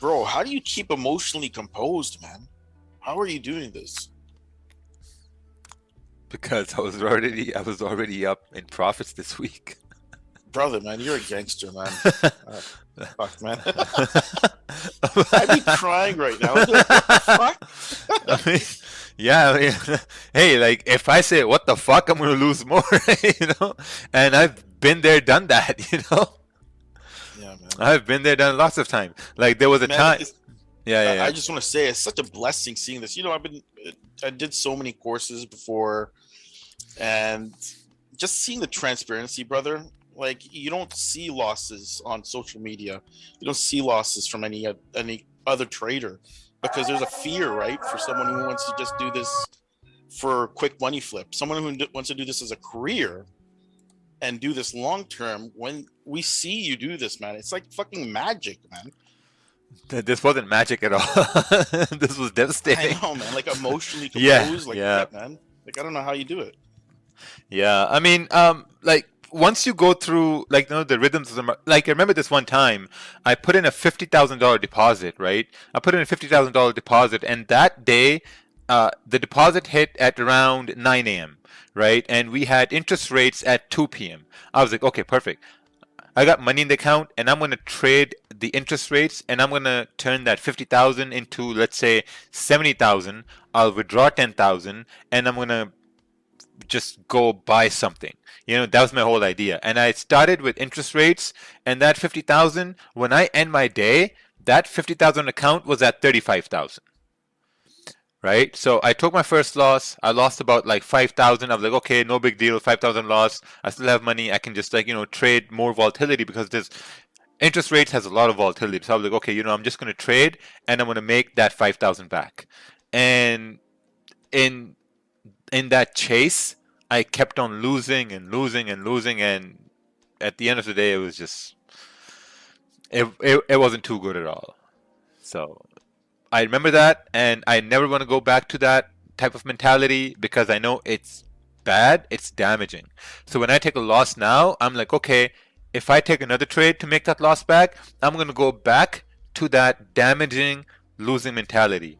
Bro, how do you keep emotionally composed, man? How are you doing this? Because I was already up in profits this week. Brother, man, you're a gangster, man. Uh, fuck, man. I'd be crying right now. I'd be like, what the fuck? I mean, yeah, I mean, hey, like if I say what the fuck, I'm gonna lose more, you know. And I've been there, done that, you know. Yeah, man. I've been there, done lots of times. Like there was a Man, time, yeah, yeah, I yeah. just want to say it's such a blessing seeing this. I did so many courses before, and just seeing the transparency, brother. Like you don't see losses on social media. You don't see losses from any other trader because there's a fear, right, for someone who wants to just do this for quick money flip. Someone who wants to do this as a career and do this long term. When we see you do this, man, it's like fucking magic, man. This wasn't magic at all. This was I devastating. know, man. Like emotionally Yeah, composed, like yeah. that, man. Like I don't know how you do it. Yeah, I mean, like once you go through, like, the rhythms of like, I remember this one time, I put in a $50,000 deposit, right? I put in a $50,000 deposit, and that day, the deposit hit at around 9 a.m., right? And we had interest rates at 2 p.m. I was like, okay, perfect. I got money in the account, and I'm gonna trade the interest rates, and I'm gonna turn that 50,000 into, let's say, 70,000. I'll withdraw 10,000, and I'm gonna just go buy something. That was my whole idea. And I started with interest rates, and that 50,000, when I end my day, that 50,000 account was at 35,000. Right? So I took my first loss. I lost about like 5,000. I was like, okay, no big deal. 5,000 loss. I still have money. I can just, like, trade more volatility because this interest rates has a lot of volatility. So I was like, okay, I'm just going to trade and I'm going to make that 5,000 back. And in in that chase, I kept on losing and losing and losing, and at the end of the day, it was just it wasn't too good at all. So I remember that, and I never want to go back to that type of mentality because I know it's bad, it's damaging. So when I take a loss now, I'm like, okay, if I take another trade to make that loss back, I'm gonna go back to that damaging losing mentality.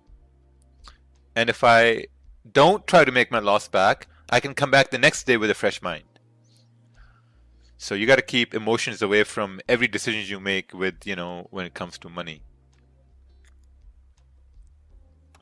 And if I don't try to make my loss back, I can come back the next day with a fresh mind. So you got to keep emotions away from every decision you make with, when it comes to money.